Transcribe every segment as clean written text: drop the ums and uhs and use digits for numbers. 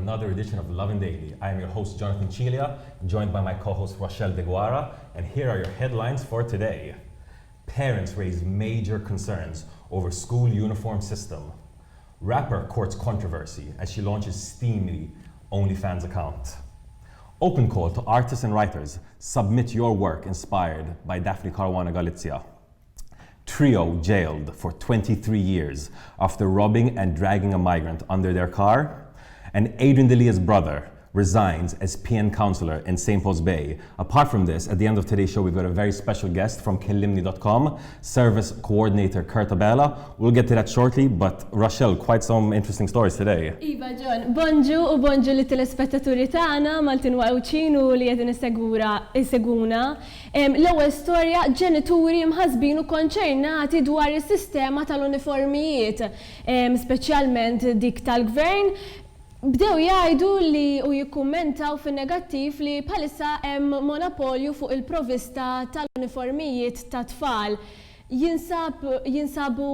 another edition of Lovin Daily. I am your host, Jonathan Cilia, joined by my co-host, Rochelle De Guara, and here are your headlines for today. Parents raise major concerns over school uniform system. Rapper courts controversy as she launches Steamy OnlyFans account. Open call to artists and writers. Submit your work inspired by Daphne, Caruana, Galizia. Trio jailed for 23 years after robbing and dragging a migrant under their car. And Adrian Delia's brother resigns as PN Councillor in St. Paul's Bay. Apart from this, at the end of today's show, we've got a very special guest from Kilimany.com, Service Coordinator Bella. We'll get to that shortly, but Rochelle, quite some interesting stories today. Iva John, bonġu li telespettaturi tagħna Maltin waqgħuċin u li qegħdin iseguna. L-ewwel storja ġenituri mħassbin u konċernati dwar is-sistema tal-uniformijiet, speċjalment dik tal-gvern. Bdew jgħidu li u jikkummentaw fin-negattiv li bħalissa hemm monopolju fuq il-provista tal-uniformijiet ta' tfal. Jinsabu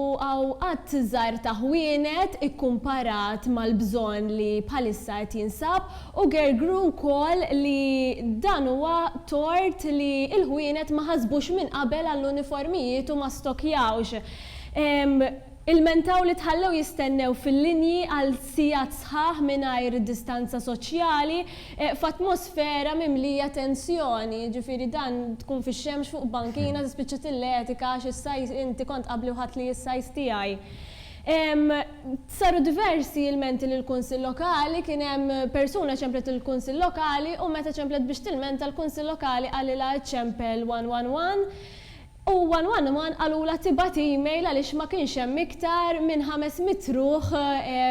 qatt żgħar ta' ħwienet ikkumparat mal-bżonn li bħalissa qed jinsab u gergru wkoll li dan huwa tort li l-ħwienet ma ħasbux minn qabel għall-uniformijiet u ma stokjawx. Il-mentaw li tħallew jistennew fil-linji għal sigħat sħaħ mingħajr distanza soċjali f'atmosfera mimlija tensjoni. Ġifieri dan tkun fix-xemx fuq bankina tispiċċa tilletika x'issajs inti kont qabli ħadd li s-sajs tiegħi. Saru diversi il-menti lill-Kunsill Lokali, kien hemm persuna ċemplet il-Kunsill Lokali u meta ċemplet biex tilmenta l-Kunsill Lokali għalilha ċempel 111. U 111 għalula tibat email għaliex ma kienx hemm iktar minn 500 ruħ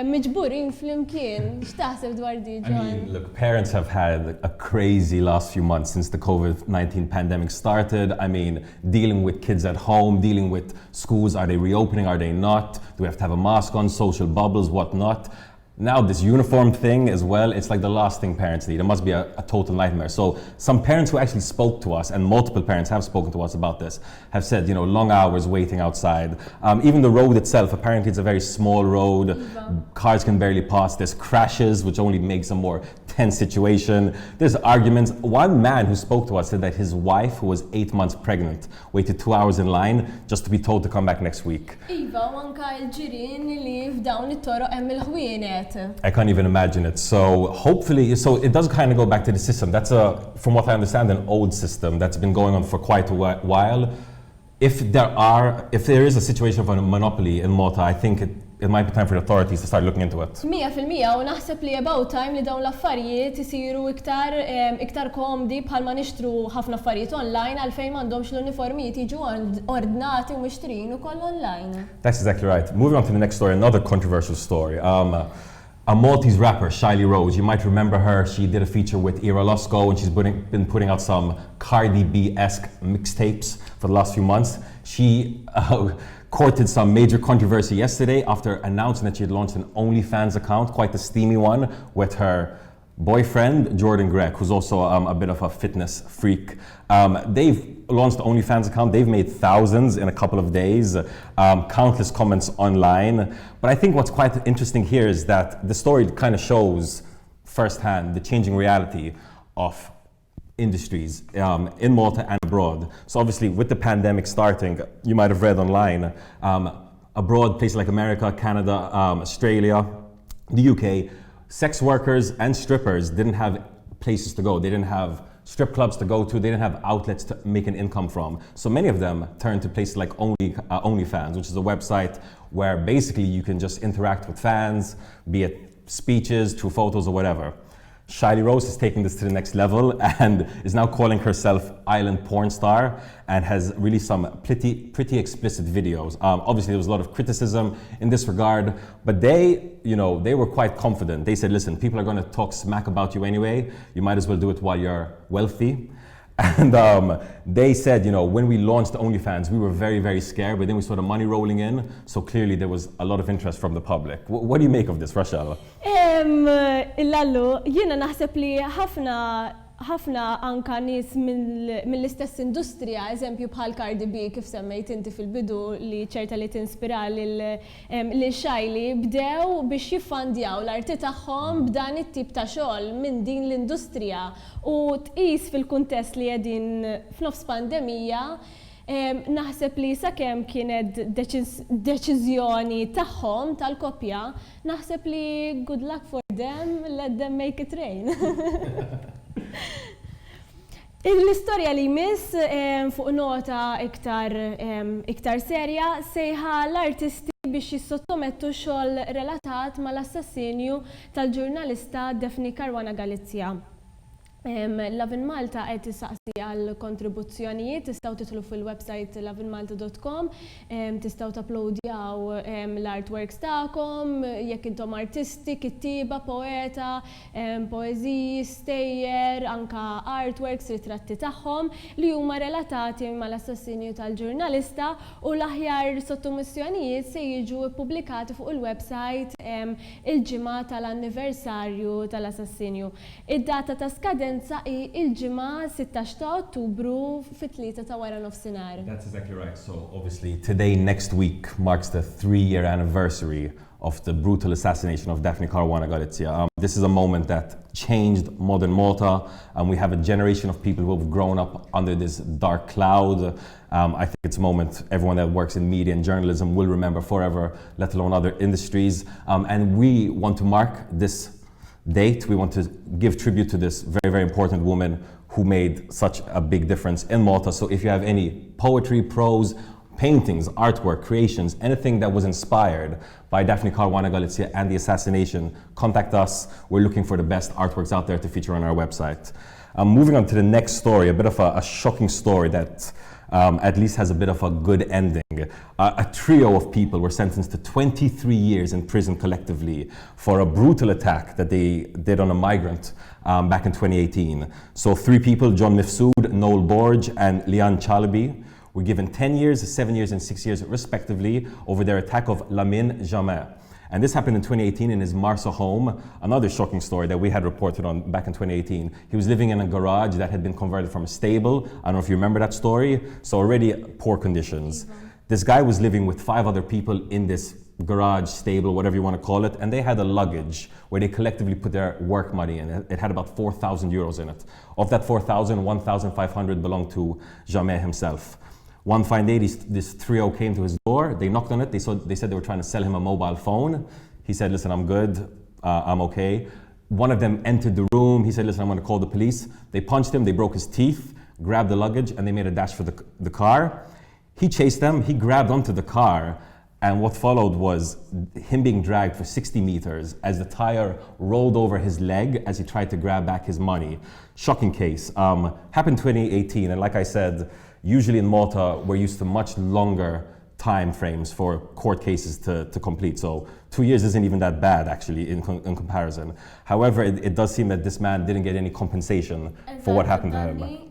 miġburin flimkien. X'taħseb dwar di, John? I mean, look, parents have had a crazy last few months since the COVID-19 pandemic started. I mean, dealing with kids at home, dealing with schools, are they reopening, are they not? Do we have to have a mask on, social bubbles, whatnot? Now this uniform thing as well, it's like the last thing parents need. It must be a total nightmare. So some parents who actually spoke to us, and multiple parents have spoken to us about this, have said, long hours waiting outside. Even the road itself, apparently it's a very small road. Cars can barely pass. There's crashes, which only makes a more tense situation. There's arguments. One man who spoke to us said that his wife, who was 8 months pregnant, waited 2 hours in line just to be told to come back next week. Iva, anka l-ġirien li f'dawn it-toroq hemm il-ħwienet. I can't even imagine it. So hopefully, it does kind of go back to the system. That's from what I understand, an old system that's been going on for quite a while. If there is a situation of a monopoly in Malta, I think it might be time for the authorities to start looking into it. 100% u naħseb li about time li dawn l-affarijiet isiru iktar komdi bħalma nixtru ħafna affarijiet online għalfejn m'għandhomx l-uniformijiet jiġu ordnati u mixtrin ukoll online. That's exactly right. Moving on to the next story, another controversial story. A Maltese rapper, Shiley Rose, you might remember her. She did a feature with Ira Losco and she's been putting out some Cardi B-esque mixtapes for the last few months. She courted some major controversy yesterday after announcing that she had launched an OnlyFans account, quite a steamy one, with her boyfriend, Jordan Gregg, who's also a bit of a fitness freak. They've launched the OnlyFans account. They've made thousands in a couple of days, countless comments online. But I think what's quite interesting here is that the story kind of shows firsthand the changing reality of industries in Malta and abroad. So obviously with the pandemic starting, you might have read online, abroad, places like America, Canada, Australia, the UK, sex workers and strippers didn't have places to go. They didn't have strip clubs to go to. They didn't have outlets to make an income from. So many of them turned to places like OnlyFans, which is a website where basically you can just interact with fans, be it speeches, through photos or whatever. Shiley Rose is taking this to the next level and is now calling herself Island Porn Star and has released some pretty explicit videos. Obviously, there was a lot of criticism in this regard, but they were quite confident. They said, listen, people are going to talk smack about you anyway. You might as well do it while you're wealthy. And they said, when we launched OnlyFans, we were very, very scared, but then we saw the money rolling in. So clearly there was a lot of interest from the public. What do you make of this, Rochelle? Illallu, jiena naħseb li ħafna ħafna anka nies mill-istess industrija, eżempju bħal Cardi B kif semmejt inti fil-bidu li ċerta li tinspira li xajli bdew biex jiffandjaw l-arti tagħhom b'dan it-tip ta' xogħol minn din l-industrija u tqis fil-kuntest li qegħdin f'nofs pandemija. Naħseb li sakemm kienet deċiżjoni tagħhom tal-koppja, naħseb li good luck for them, let them make it rain. L-istorja li jmiss fuq nota iktar serja sejħa l-artisti biex jissottomettu xogħol relatat mal-assassinju tal-ġurnalista Daphne Caruana Galizia. Lovin Malta qed issaqsi għal kontribuzzjonijiet, tistgħu titlu fil-website lovinmalta.com, tistgħu tapplowdjaw l-artworks tagħkom, jekk intom artisti, kittieba, poeta, poeżiji, stejjer, anka artworks, ritratti tagħhom li huma relatati mal-assassinju tal-ġurnalista u l-aħjar sottomissjonijiet se jiġu ppubblikati fuq il-website il-ġimgħa tal-anniversarju tal-assassinju. Id-data ta' skadenza il-ġimgħa 16 ta' Ottubru fit-3 ta' wara nofsinhar. That's exactly right. So obviously today, next week, marks the 3-year anniversary of the brutal assassination of Daphne Caruana Galizia. This is a moment that changed modern Malta, and we have a generation of people who have grown up under this dark cloud. I think it's a moment everyone that works in media and journalism will remember forever, let alone other industries. And we want to mark this date. We want to give tribute to this very, very important woman who made such a big difference in Malta. So if you have any poetry, prose, paintings, artwork, creations, anything that was inspired by Daphne Caruana Galizia and the assassination, contact us. We're looking for the best artworks out there to feature on our website. Moving on to the next story, a bit of a shocking story that at least has a bit of a good ending. A trio of people were sentenced to 23 years in prison collectively for a brutal attack that they did on a migrant back in 2018. So 3 people, John Mifsud, Noel Borge, and Lian Chalabi, were given 10 years, 7 years, and 6 years respectively over their attack of Lamin Jammeh. And this happened in 2018 in his Marsa home. Another shocking story that we had reported on back in 2018. He was living in a garage that had been converted from a stable. I don't know if you remember that story. So already poor conditions. This guy was living with 5 other people in this garage, stable, whatever you want to call it. And they had a luggage where they collectively put their work money in. It had about 4,000 euros in it. Of that 4,000, 1,500 belonged to Jammeh himself. One fine day, this trio came to his door. They knocked on it. They said they were trying to sell him a mobile phone. He said, listen, I'm good. I'm okay. One of them entered the room. He said, listen, I'm going to call the police. They punched him. They broke his teeth, grabbed the luggage, and they made a dash for the car. He chased them. He grabbed onto the car. And what followed was him being dragged for 60 meters as the tire rolled over his leg as he tried to grab back his money. Shocking case. Happened 2018. And like I said, usually in Malta, we're used to much longer time frames for court cases to complete. So 2 years isn't even that bad, actually, in comparison. However, it does seem that this man didn't get any compensation for what happened to him.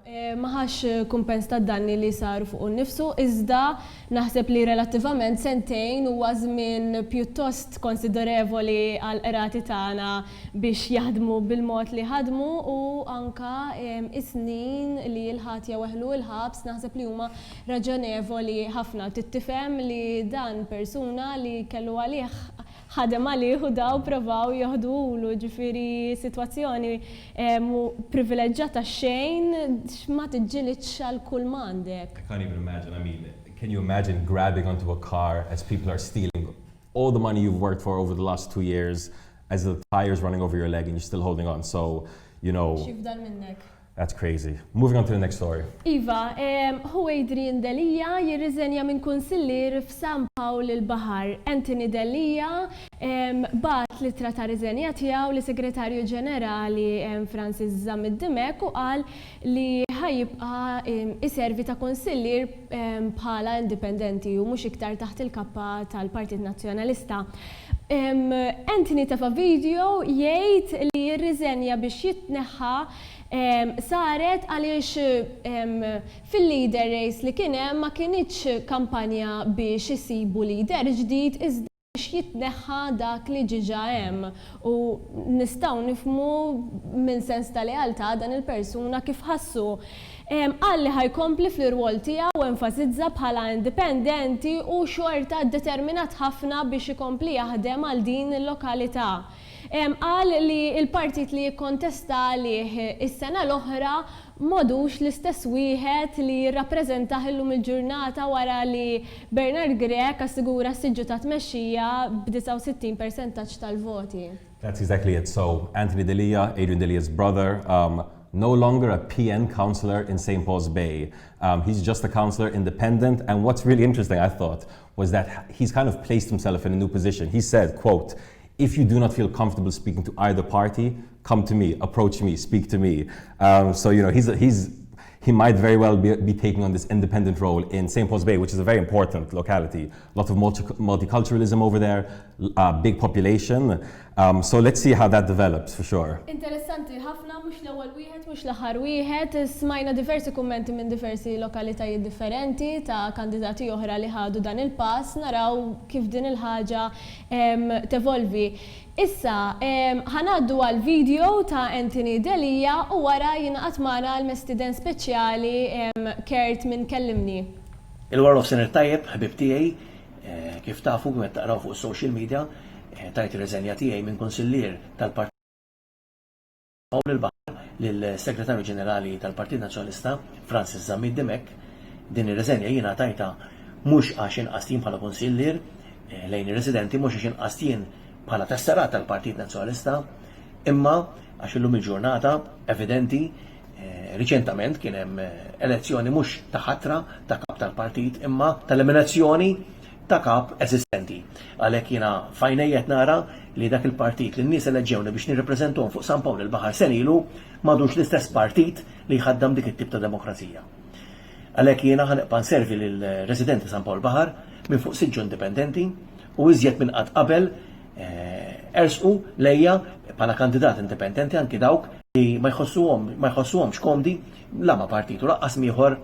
Maħax kumpens ta' danni li saru fuq nifsu, iżda naħseb li relattivament sentejn huwa żmien pjuttost konsiderevoli għal qrati tagħna biex jaħdmu bil-mod li ħadmu u anka is-snin li l-ħadd jeweħlu l-ħabs naħseb li huma raġonevoli ħafna. Tittifhem li dan persuna li kellu għalih ħadem għalih u daw provaw jaħdulu ġifieri sitwazzjoni privileġġjata xejn ma tiġġilitx għal kull m'għandek. I can't even imagine. I mean, can you imagine grabbing onto a car as people are stealing all the money you've worked for over the last 2 years as the tire's running over your leg and you're still holding on? So, you know, xifdal minnek. That's crazy. Moving on to the next story. Iva, hu Adrian Delia jirriżenja minn kunsillier f'San Pawl il-Bahar. Anthony Delia bat litra ta' riżenja tiegħu li Segretarju Ġenerali Francis Zamid Dimek u qal li ħajibqa' iservi ta' kunsillier bħala indipendenti u mhux iktar taħt il-kappa tal-Partit Nazzjonalista. Anthony tafa video jgħid li jirriżenja biex jitneħħa saret għaliex fil-leader race li kien hemm ma kienitx kampanja biex isibu leader ġdid iżda biex biex jitneħħa dak li ġiġa hemm. U nistgħu nifhmu minn sens ta' lealtà dan il-persuna kif ħassu. Għalli ħajkompli fl-irwol tiegħu u enfasizza bħala indipendenti u xorta determinat ħafna biex ikompli jaħdem għal din il-lokalità. Qal li il-partit li jikkontesta għalih is-sena l-oħra modux l-istess wieħed li jirrappreżenta illum il-ġurnata wara li Bernard Grek assigura s-siġġu ta' tmexxija b'69% tal-voti. That's exactly it. So Anthony Delia, Adrian Delia's brother, no longer a PN councillor in St. Paul's Bay. He's just a councillor, independent. And what's really interesting, I thought, was that he's kind of placed himself in a new position. He said, quote, "If you do not feel comfortable speaking to either party, come to me, approach me, speak to me." So, you know, he might very well be taking on this independent role in St. Paul's Bay, which is a very important locality. A lot of multiculturalism over there, big population. So let's see how that develops, for sure. Interessanti, ħafna mhux l-ewwel wieħed, mhux l-aħħar wieħed, smajna diversi kummenti minn diversi lokalitajiet differenti ta' kandidati oħra li ħadu dan il-pass, naraw kif din il-ħaġa tevolvi. Issa, ħanaddu għal video ta' Anthony Delia u wara jinaqat magħna l-mestiden speċjali Kert minn Kilimany. Il-War of Senator tajjeb, ħbib tiegħi, kif tafu kif qed taqraw fuq is-social media, tajt ir-reżenja tiegħi minn konsillier tal-Partit Pawl il-Baħar lill-Segretarju Ġenerali tal-Partit Nazzjonalista Francis Zammid Demek. Din ir-reżenja jiena tajta mhux għax inqastin bħala konsillier lejn ir-residenti, mhux għax inqastin bħala tessarat tal-Partit Nazzjonalista, imma għax illum il-ġurnata evidenti riċentament kien hemm elezzjoni mhux ta' ħatra ta' kap tal-partit imma tal-eliminazzjoni ta' kap eżistenti. Għalhekk jiena fajnejjed nara li dak il-partit li n-nies eleġġewni biex nirrepreżentuhom fuq San Pawl il-Baħar senilu m'għadux l-istess partit li jħaddam dik it-tip ta' demokrazija. Għalhekk jiena ħanibqa' nservi lill-residenti San Pawl il-Baħar minn fuq siġġu indipendenti u iżjed minn qatt qabel ersqu lejja bħala kandidat indipendenti anki dawk li ma jħossuhomx komdi la ma partitu laqqas ieħor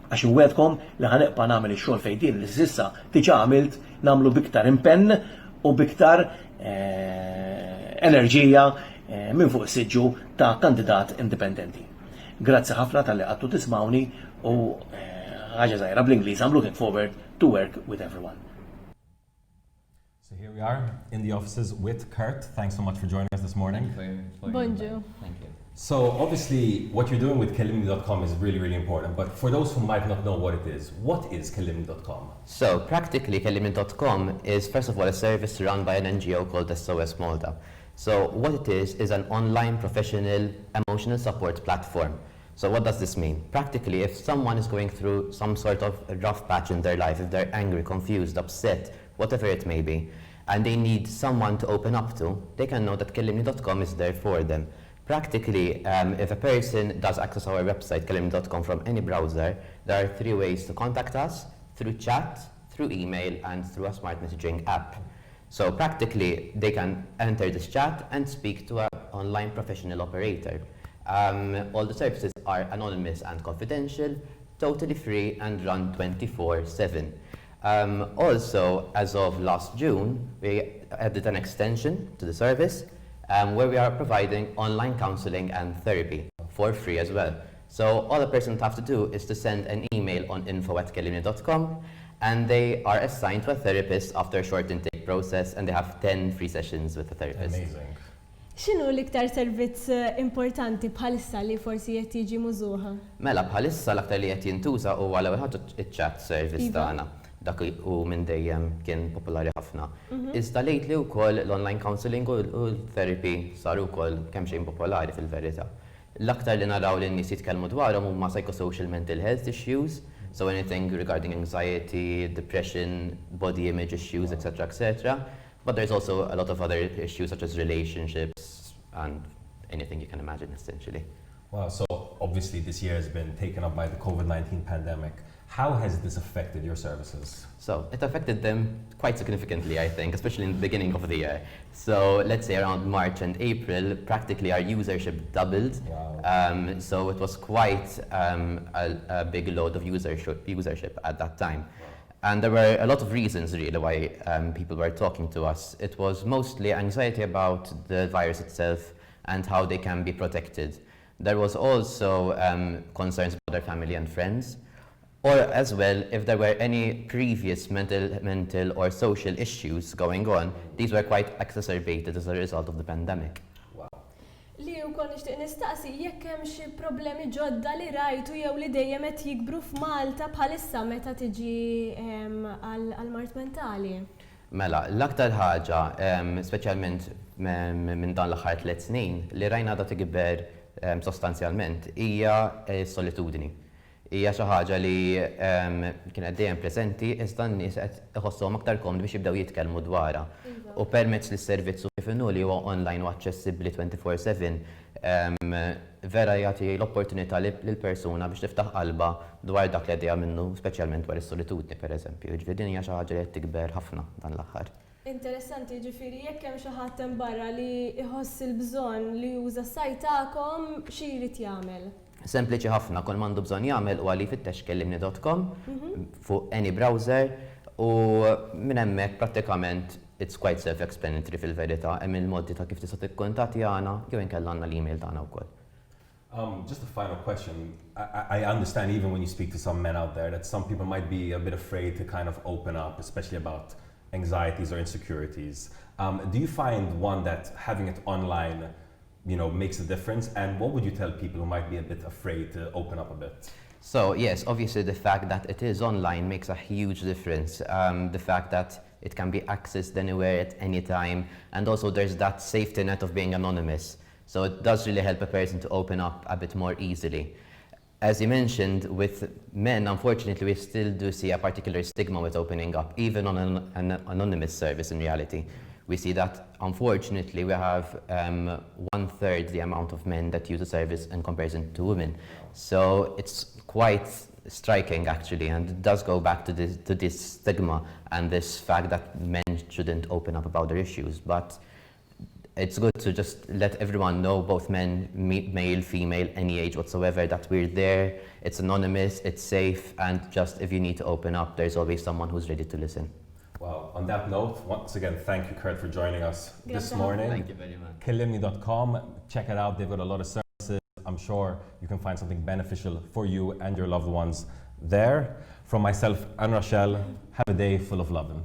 għax inwedkom li ħanibqa' nagħmel ix-xogħol fejn din li s'issa diġà għamilt nagħmlu biktar impenn u biktar enerġija minn fuq is-siġġu ta' kandidat indipendenti. Grazzi ħafna tal-li qattu tismawni u ħaġa żgħira bl-Ingliż I'm looking forward to work with everyone. So here we are in the offices with Kurt. Thanks so much for joining us this morning. Bonjour. Thank you. So obviously what you're doing with Kilimany.com is really, really important. But for those who might not know what it is, what is Kilimany.com? So practically Kilimany.com is first of all a service run by an NGO called SOS Malta. So what it is an online professional emotional support platform. So what does this mean? Practically if someone is going through some sort of a rough patch in their life, if they're angry, confused, upset, whatever it may be, and they need someone to open up to, they can know that Kilimany.com is there for them. Practically, if a person does access our website, Kilimany.com, from any browser, there are 3 ways to contact us: through chat, through email, and through a smart messaging app. So practically, they can enter this chat and speak to an online professional operator. All the services are anonymous and confidential, totally free, and run 24/7. Also, as of last June, we added an extension to the service where we are providing online counseling and therapy for free as well. So all a person would have to do is to send an email on info@kilimany.com and they are assigned to a therapist after a short intake process and they have 10 free sessions with the therapist. Amazing. X'inhu l-iktar servizz importanti bħalissa li forsi qed jiġi mużuha? Mela bħalissa l-aktar li qed jintuża huwa l-ewwel ħaġa iċ-chat service tagħna. Dak u minn dejjem kien popolari ħafna. Iżda lately wkoll l-online counseling u l-therapy saru wkoll kemm xejn popolari fil-verità. L-aktar li naraw li n-nies jitkellmu dwarhom huma psychosocial mental health issues, so anything regarding anxiety, depression, body image issues, etc., etc. But there's also a lot of other issues such as relationships and anything you can imagine essentially. Wow, so obviously this year has been taken up by the COVID-19 pandemic. How has this affected your services? So it affected them quite significantly, I think, especially in the beginning of the year. So let's say around March and April, practically our usership doubled. Wow. So it was quite a big load of usership at that time. And there were a lot of reasons really why people were talking to us. It was mostly anxiety about the virus itself and how they can be protected. There was also concerns about their family and friends, or as well, if there were any previous mental or social issues going on, these were quite exacerbated as a result of the pandemic. Li wkoll nixtieq nistaqsi jekk hemm xi problemi ġodda li rajtu jew li dejjem qed jikbru f'Malta bħalissa meta tiġi għall-mart mentali. Mela, l-aktar ħaġa, speċjalment minn dan l-aħħar 3 snin, li rajna da tikber sostanzjalment hija solitudni. Hija xi ħaġa li kienet dejjem preżenti iżda n-nies qed iħossuhom aktar komdi biex jibdew jitkellmu dwarha. U permezz li s-servizz kif inhu li huwa online u aċċessibbli 24/7 vera jagħti l-opportunità lill-persuna biex tiftaħ qalbha dwar dak li għaddejja minnu, speċjalment dwar is-solitudni pereżempju. Ġifieri din hija xi ħaġa li qed tikber ħafna dan l-aħħar. Interessanti, ġifieri jekk hemm xi ħadd hemm barra li jħoss il-bżonn li juża s-sajt tagħkom xi jrid jagħmel? Sempliċi ħafna, kull m'għandu bżonn jagħmel huwa li jfittex kilimany.com fuq any browser u minn hemmhekk prattikament it's quite self-explanatory fil-verità, hemm il-modi ta' kif tista' tikkuntatti għana jew inkella għandna l-email tagħna wkoll. Just a final question. I understand even when you speak to some men out there that some people might be a bit afraid to kind of open up, especially about anxieties or insecurities. Do you find one that having it online makes a difference? And what would you tell people who might be a bit afraid to open up a bit? So yes, obviously the fact that it is online makes a huge difference. The fact that it can be accessed anywhere at any time, and also there's that safety net of being anonymous. So it does really help a person to open up a bit more easily. As you mentioned, with men, unfortunately, we still do see a particular stigma with opening up, even on an anonymous service in reality. We see that, unfortunately, we have 1/3 the amount of men that use the service in comparison to women. So it's quite striking, actually, and it does go back to this stigma and this fact that men shouldn't open up about their issues. But it's good to just let everyone know, both men, male, female, any age whatsoever, that we're there. It's anonymous, it's safe, and just if you need to open up, there's always someone who's ready to listen. Well, on that note, once again, thank you, Kurt, for joining us this morning. Thank you very much. Kilimany.com, check it out. They've got a lot of services. I'm sure you can find something beneficial for you and your loved ones there. From myself and Rochelle, have a day full of lovin'.